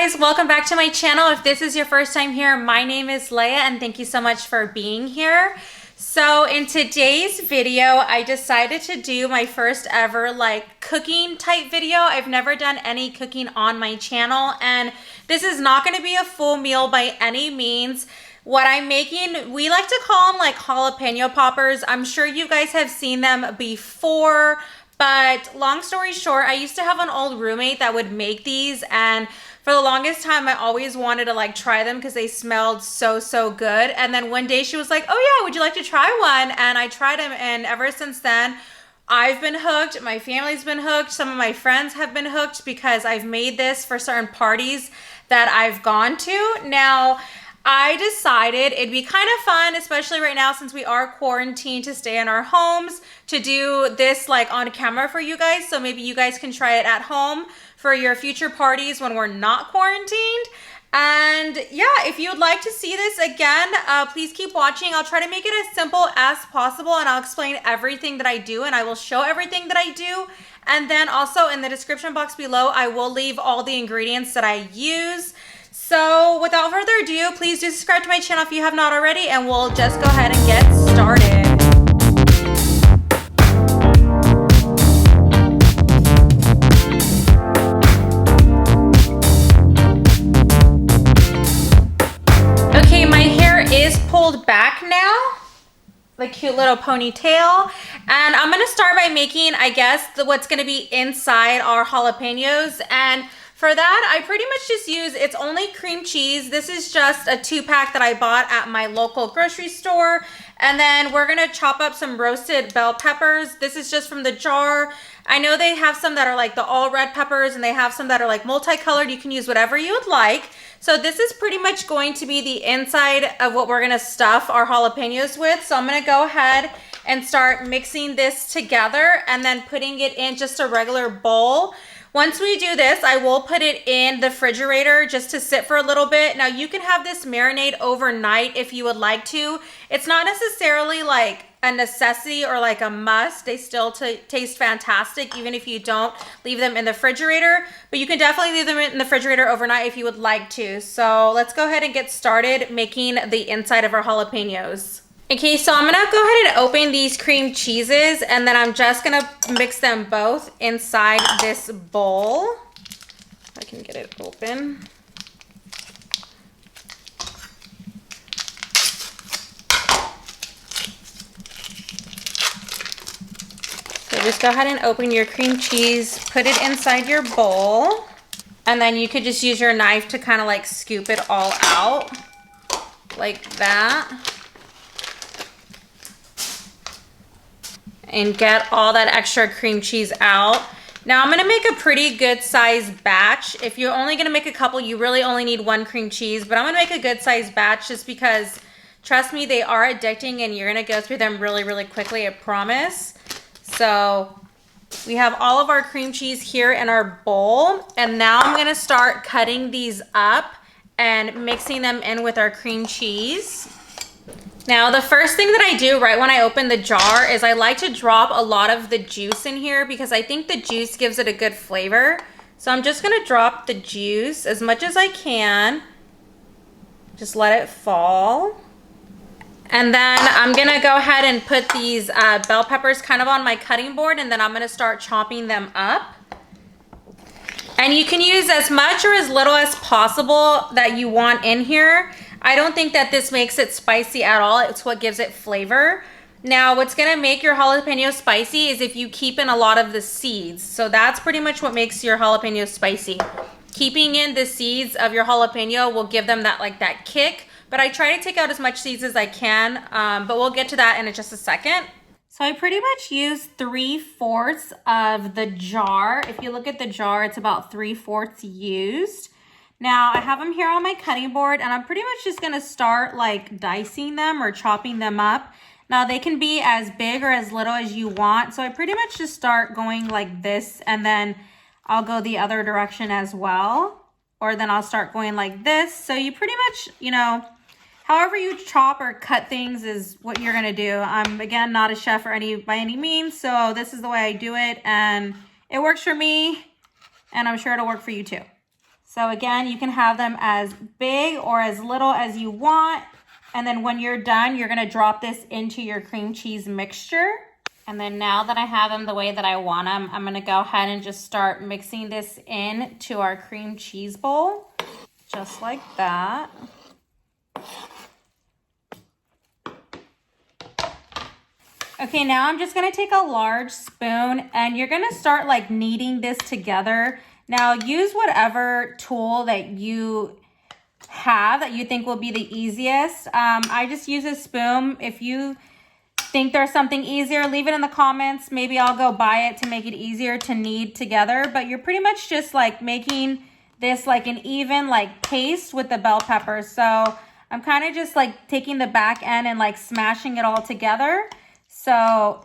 guys, welcome back to my channel. If this is your first time here, my name is Leia and thank you so much for being here. So in today's video, I decided to do my first ever like cooking type video. I've never done any cooking on my channel, and this is not going to be a full meal by any means. What I'm making, we like to call them like jalapeno poppers. I'm sure you guys have seen them before. But long story short, I used to have an old roommate that would make these, and for the longest time I always wanted to like try them because they smelled so good. And then one day she was like, oh yeah, would you like to try one? And I tried them, and ever since then I've been hooked. My family's been hooked. Some of my friends have been hooked because I've made this for certain parties that I've gone to. Now, I decided it'd be kind of fun, especially right now since we are quarantined, to stay in our homes, to do this like on camera for you guys. So maybe you guys can try it at home for your future parties when we're not quarantined. And yeah, if you'd like to see this again, please keep watching. I'll try to make it as simple as possible, and I'll explain everything that I do, and I will show everything that I do. And then also in the description box below, I will leave all the ingredients that I use. So without further ado, please do subscribe to my channel if you have not already, and we'll just go ahead and get started. Okay, my hair is pulled back now, the cute little ponytail, and I'm gonna start by making, I guess, what's gonna be inside our jalapenos. And for that, I pretty much just use, it's only cream cheese. This is just a 2-pack that I bought at my local grocery store. And then we're gonna chop up some roasted bell peppers. This is just from the jar. I know they have some that are like the all red peppers, and they have some that are like multicolored. You can use whatever you would like. So this is pretty much going to be the inside of what we're gonna stuff our jalapenos with. So I'm gonna go ahead and start mixing this together and then putting it in just a regular bowl. Once we do this, I will put it in the refrigerator just to sit for a little bit. Now you can have this marinate overnight if you would like to. It's not necessarily like a necessity or like a must. They still taste fantastic even if you don't leave them in the refrigerator, but you can definitely leave them in the refrigerator overnight if you would like to. So let's go ahead and get started making the inside of our jalapenos. Okay, so I'm gonna go ahead and open these cream cheeses, and then I'm just gonna mix them both inside this bowl. If I can get it open. So just go ahead and open your cream cheese, put it inside your bowl, and then you could just use your knife to kind of like scoop it all out like that. And get all that extra cream cheese out. Now I'm gonna make a pretty good size batch. If you're only gonna make a couple, you really only need 1 cream cheese, but I'm gonna make a good size batch just because, trust me, they are addicting and you're gonna go through them really quickly, I promise. So we have all of our cream cheese here in our bowl, and now I'm gonna start cutting these up and mixing them in with our cream cheese. Now, the first thing that I do right when I open the jar is I like to drop a lot of the juice in here because I think the juice gives it a good flavor. So I'm just gonna drop the juice as much as I can. Just let it fall. And then I'm gonna go ahead and put these bell peppers kind of on my cutting board, and then I'm gonna start chopping them up. And you can use as much or as little as possible that you want in here. I don't think that this makes it spicy at all. It's what gives it flavor. Now, what's gonna make your jalapeno spicy is if you keep in a lot of the seeds. So that's pretty much what makes your jalapeno spicy. Keeping in the seeds of your jalapeno will give them that kick, but I try to take out as much seeds as I can, but we'll get to that in just a second. So I pretty much use 3/4 of the jar. If you look at the jar, it's about 3/4 used. Now I have them here on my cutting board, and I'm pretty much just gonna start like dicing them or chopping them up. Now they can be as big or as little as you want. So I pretty much just start going like this, and then I'll go the other direction as well. Or then I'll start going like this. So you pretty much, you know, however you chop or cut things is what you're gonna do. I'm, again, not a chef or by any means, so this is the way I do it, and it works for me, and I'm sure it'll work for you too. So again, you can have them as big or as little as you want. And then when you're done, you're gonna drop this into your cream cheese mixture. And then now that I have them the way that I want them, I'm gonna go ahead and just start mixing this in to our cream cheese bowl, just like that. Okay, now I'm just gonna take a large spoon and you're gonna start like kneading this together. Now use whatever tool that you have that you think will be the easiest. I just use a spoon. If you think there's something easier, leave it in the comments. Maybe I'll go buy it to make it easier to knead together. But you're pretty much just like making this like an even like paste with the bell peppers. So I'm kind of just like taking the back end and like smashing it all together. So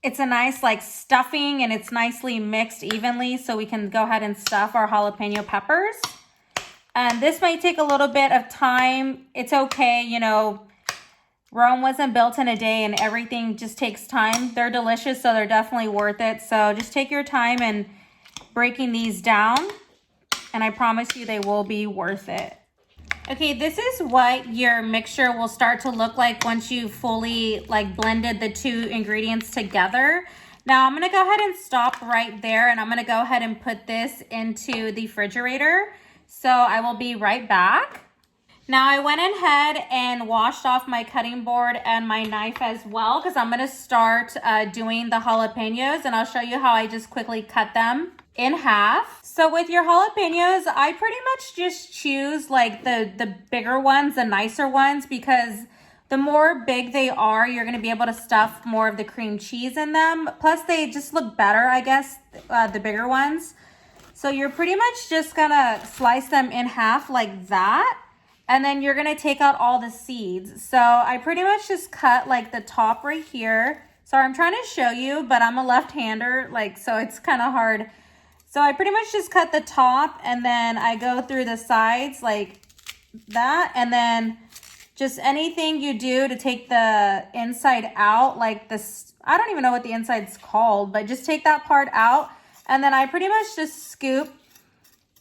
it's a nice like stuffing and it's nicely mixed evenly, so we can go ahead and stuff our jalapeno peppers. And this might take a little bit of time. It's okay, you know, Rome wasn't built in a day and everything just takes time. They're delicious, so they're definitely worth it. So just take your time and breaking these down, and I promise you they will be worth it. Okay, this is what your mixture will start to look like once you fully like blended the two ingredients together. Now I'm gonna go ahead and stop right there, and I'm gonna go ahead and put this into the refrigerator. So I will be right back. Now I went ahead and washed off my cutting board and my knife as well, because I'm gonna start doing the jalapenos, and I'll show you how I just quickly cut them in half. So with your jalapenos, I pretty much just choose like the bigger ones, the nicer ones, because the more big they are, you're gonna be able to stuff more of the cream cheese in them. Plus they just look better, I guess, the bigger ones. So you're pretty much just gonna slice them in half like that. And then you're gonna take out all the seeds. So I pretty much just cut like the top right here. Sorry, I'm trying to show you, but I'm a left-hander, like, so it's kind of hard. So I pretty much just cut the top, and then I go through the sides like that. And then just anything you do to take the inside out, like this, I don't even know what the inside's called, but just take that part out. And then I pretty much just scoop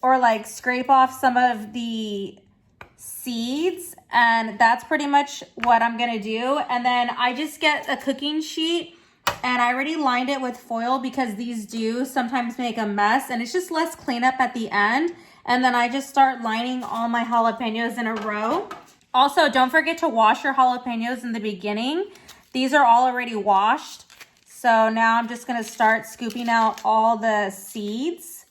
or like scrape off some of the seeds, and that's pretty much what I'm gonna do. And then I just get a cooking sheet, and I already lined it with foil because these do sometimes make a mess, and it's just less cleanup at the end. And then I just start lining all my jalapenos in a row. Also, don't forget to wash your jalapenos in the beginning. These are all already washed. So now I'm just gonna start scooping out all the seeds.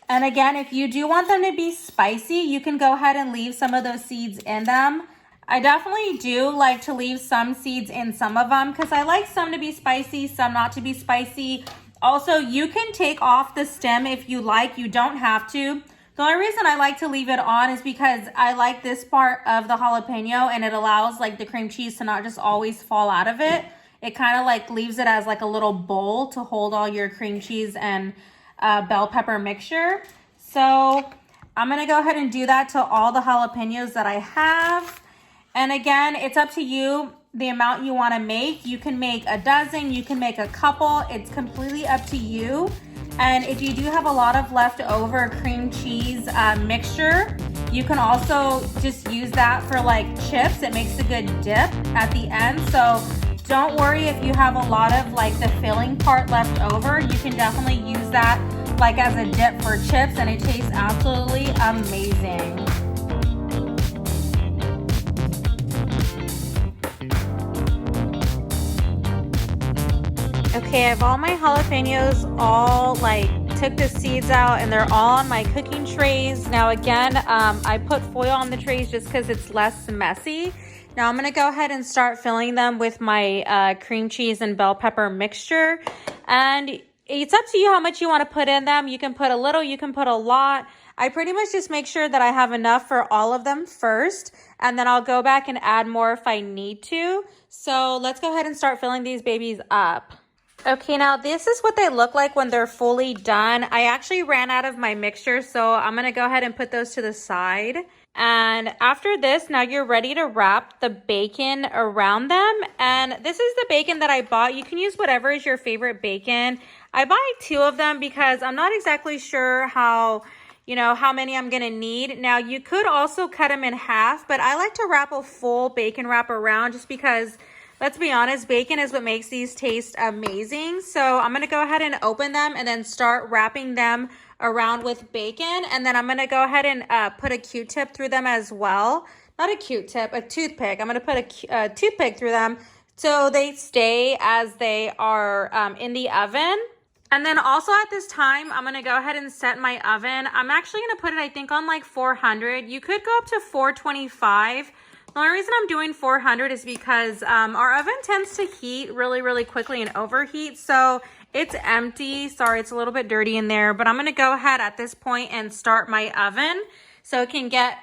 And again, if you do want them to be spicy, you can go ahead and leave some of those seeds in them. I definitely do like to leave some seeds in some of them because I like some to be spicy, some not to be spicy. Also, you can take off the stem if you like. You don't have to. The only reason I like to leave it on is because I like this part of the jalapeno, and it allows like the cream cheese to not just always fall out of it. It kind of like leaves it as like a little bowl to hold all your cream cheese and bell pepper mixture. So I'm gonna go ahead and do that to all the jalapenos that I have. And again, it's up to you the amount you want to make. You can make a dozen, you can make a couple. It's completely up to you. And if you do have a lot of leftover cream cheese mixture, you can also just use that for like chips. It makes a good dip at the end. So don't worry if you have a lot of like the filling part left over. You can definitely use that like as a dip for chips, and it tastes absolutely amazing. Okay, I have all my jalapenos all like took the seeds out, and they're all on my cooking trays. Now again, I put foil on the trays just because it's less messy. Now I'm gonna go ahead and start filling them with my cream cheese and bell pepper mixture. And it's up to you how much you want to put in them. You can put a little, you can put a lot. I pretty much just make sure that I have enough for all of them first, and then I'll go back and add more if I need to. So let's go ahead and start filling these babies up. Okay, now this is what they look like when they're fully done. I actually ran out of my mixture, so I'm gonna go ahead and put those to the side. And after this, now you're ready to wrap the bacon around them. And this is the bacon that I bought. You can use whatever is your favorite bacon. I buy 2 of them because I'm not exactly sure how, you know, how many I'm gonna need. Now you could also cut them in half, but I like to wrap a full bacon wrap around just because, let's be honest, bacon is what makes these taste amazing. So I'm gonna go ahead and open them and then start wrapping them around with bacon. And then I'm gonna go ahead and put a Q-tip through them as well. Not a Q-tip, a toothpick. I'm gonna put a toothpick through them so they stay as they are in the oven. And then also at this time, I'm gonna go ahead and set my oven. I'm actually gonna put it, I think, on like 400. You could go up to 425. The only reason I'm doing 400 is because our oven tends to heat really, really quickly and overheat. So it's empty. Sorry, it's a little bit dirty in there, but I'm gonna go ahead at this point and start my oven so it can get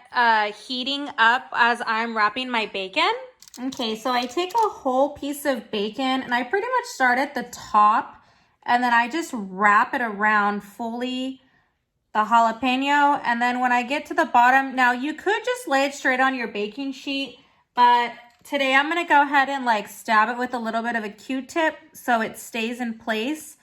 heating up as I'm wrapping my bacon. Okay, so I take a whole piece of bacon and I pretty much start at the top and then I just wrap it around fully the jalapeno. And then when I get to the bottom, now you could just lay it straight on your baking sheet, but today I'm gonna go ahead and like stab it with a little bit of a Q-tip so it stays in place.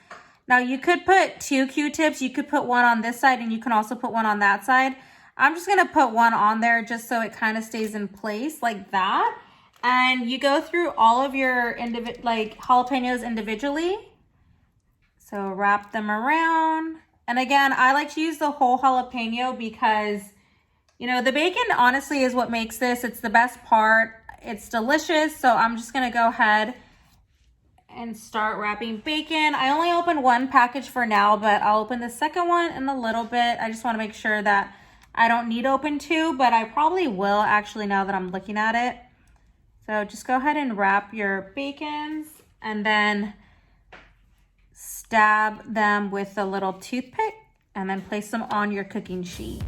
Now you could put 2 Q-tips, you could put one on this side and you can also put one on that side. I'm just gonna put one on there just so it kind of stays in place like that. And you go through all of your jalapenos individually. So wrap them around. And again, I like to use the whole jalapeno because, you know, the bacon honestly is what makes this. It's the best part. It's delicious. So I'm just gonna go ahead and start wrapping bacon. I only opened one package for now, but I'll open the second one in a little bit. I just wanna make sure that I don't need to open 2, but I probably will actually now that I'm looking at it. So just go ahead and wrap your bacons and then stab them with a little toothpick and then place them on your cooking sheet.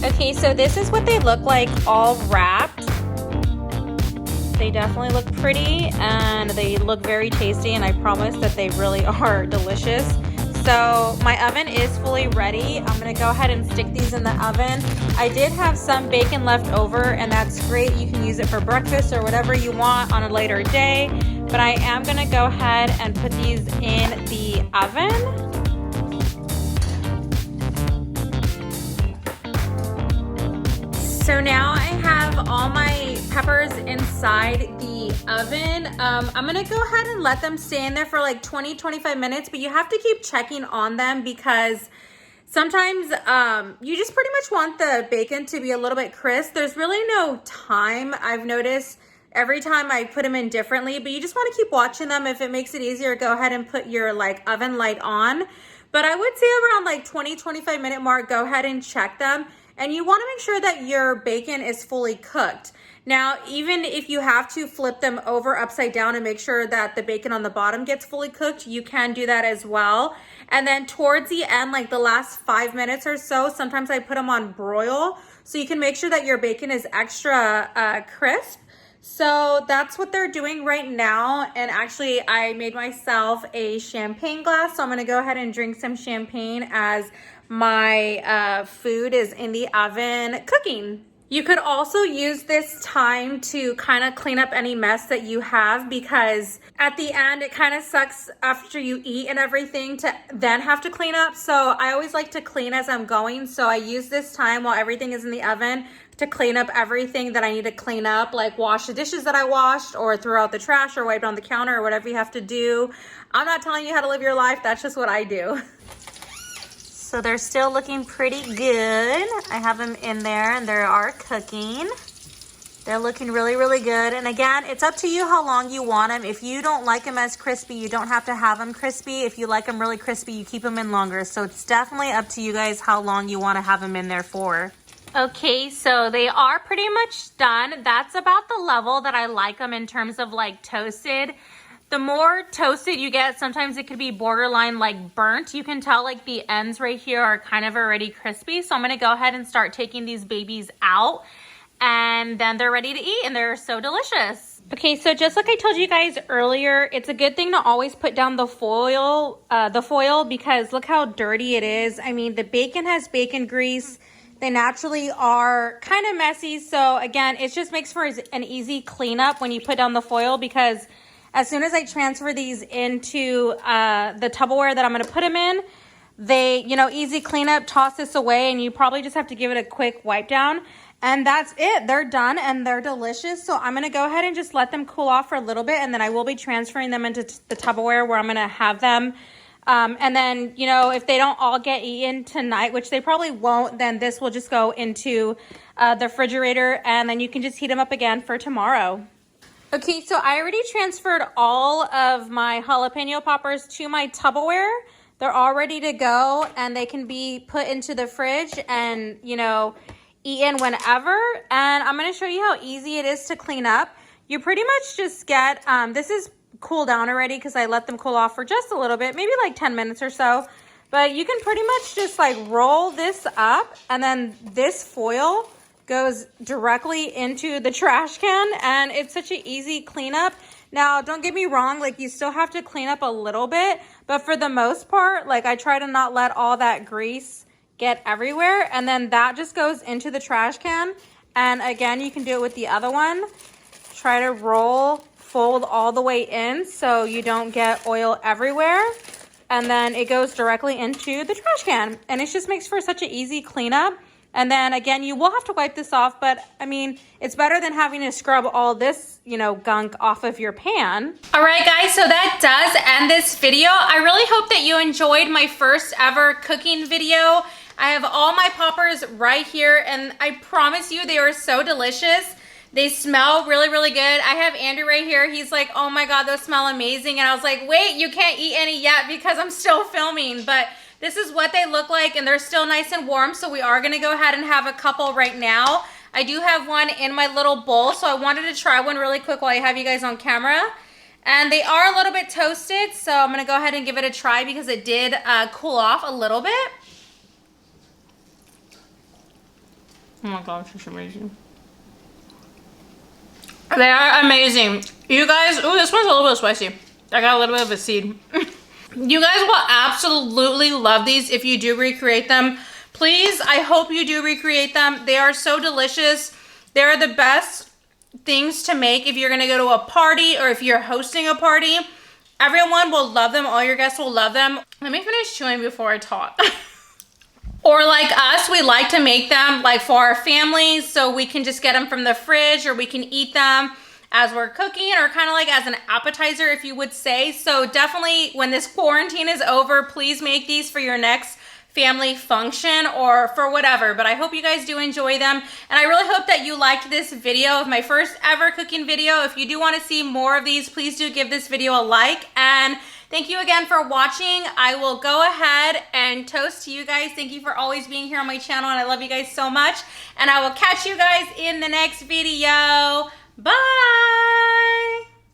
Okay, so this is what they look like all wrapped. They definitely look pretty and they look very tasty, and I promise that they really are delicious. So my oven is fully ready. I'm gonna go ahead and stick these in the oven. I did have some bacon left over, and that's great. You can use it for breakfast or whatever you want on a later day. But I am gonna go ahead and put these in the oven. So now I have all my peppers inside the oven. I'm gonna go ahead and let them stay in there for like 20-25 minutes, but you have to keep checking on them because sometimes you just pretty much want the bacon to be a little bit crisp. There's really no time, I've noticed, every time I put them in differently, but you just want to keep watching them. If it makes it easier, go ahead and put your like oven light on. But I would say around like 20-25 minute mark, go ahead and check them. And you want to make sure that your bacon is fully cooked. Now, even if you have to flip them over upside down and make sure that the bacon on the bottom gets fully cooked, you can do that as well. And then towards the end, like the last 5 minutes or so, sometimes I put them on broil. So you can make sure that your bacon is extra crisp. So that's what they're doing right now. And actually, I made myself a champagne glass. So I'm gonna go ahead and drink some champagne as my food is in the oven cooking. You could also use this time to kind of clean up any mess that you have, because at the end it kind of sucks after you eat and everything to then have to clean up. So I always like to clean as I'm going. So I use this time while everything is in the oven to clean up everything that I need to clean up, like wash the dishes that I washed or throw out the trash or wipe on the counter or whatever you have to do. I'm not telling you how to live your life. That's just what I do. So they're still looking pretty good. I have them in there and they are cooking. They're looking really, really good. And again, it's up to you how long you want them. If you don't like them as crispy, you don't have to have them crispy. If you like them really crispy, you keep them in longer. So it's definitely up to you guys how long you want to have them in there for. Okay, so they are pretty much done. That's about the level that I like them in terms of like toasted. The more toasted you get, sometimes it could be borderline like burnt. You can tell like the ends right here are kind of already crispy. So I'm gonna go ahead and start taking these babies out, and then they're ready to eat and they're so delicious. Okay, so just like I told you guys earlier, it's a good thing to always put down the foil because look how dirty it is. I mean, the bacon has bacon grease. They naturally are kind of messy. So again, it just makes for an easy cleanup when you put down the foil, because as soon as I transfer these into the Tupperware that I'm going to put them in, they, you know, easy cleanup, toss this away, and you probably just have to give it a quick wipe down. And that's it. They're done and they're delicious. So I'm going to go ahead and just let them cool off for a little bit, and then I will be transferring them into the Tupperware where I'm going to have them. And then, you know, if they don't all get eaten tonight, which they probably won't, then this will just go into the refrigerator, and then you can just heat them up again for tomorrow. Okay, so I already transferred all of my jalapeno poppers to my Tupperware. They're all ready to go, and they can be put into the fridge and, you know, eaten whenever. And I'm going to show you how easy it is to clean up. You pretty much just get, this is cool down already because I let them cool off for just a little bit, maybe like 10 minutes or so. But you can pretty much just like roll this up, and then this foil goes directly into the trash can, and it's such an easy cleanup. Now, don't get me wrong, like you still have to clean up a little bit, but for the most part, like I try to not let all that grease get everywhere, and then that just goes into the trash can. And again, you can do it with the other one. Try to fold all the way in so you don't get oil everywhere, and then it goes directly into the trash can, and it just makes for such an easy cleanup. And then again, you will have to wipe this off, but I mean, it's better than having to scrub all this, you know, gunk off of your pan. All right, guys, so that does end this video. I really hope that you enjoyed my first ever cooking video. I have all my poppers right here, and I promise you they are so delicious. They smell really, really good. I have Andrew right here. He's like, oh my God, those smell amazing. And I was like, wait, you can't eat any yet because I'm still filming. But this is what they look like, and they're still nice and warm. So we are gonna go ahead and have a couple right now. I do have one in my little bowl, so I wanted to try one really quick while I have you guys on camera. And they are a little bit toasted, so I'm gonna go ahead and give it a try because it did cool off a little bit. Oh my gosh, it's amazing. They are amazing. You guys, ooh, this one's a little bit spicy. I got a little bit of a seed. You guys will absolutely love these if you do recreate them. Please, I hope you do recreate them. They are so delicious. They're the best things to make if you're gonna go to a party or if you're hosting a party. Everyone will love them. All your guests will love them. Let me finish chewing before I talk. Or like us, we like to make them like for our families, so we can just get them from the fridge, or we can eat them as we're cooking, or kind of like as an appetizer, if you would say. So definitely when this quarantine is over, please make these for your next family function or for whatever. But I hope you guys do enjoy them, and I really hope that you liked this video of my first ever cooking video. If you do want to see more of these, please do give this video a like, and thank you again for watching. I will go ahead and toast to you guys. Thank you for always being here on my channel, and I love you guys so much, and I will catch you guys in the next video. Bye!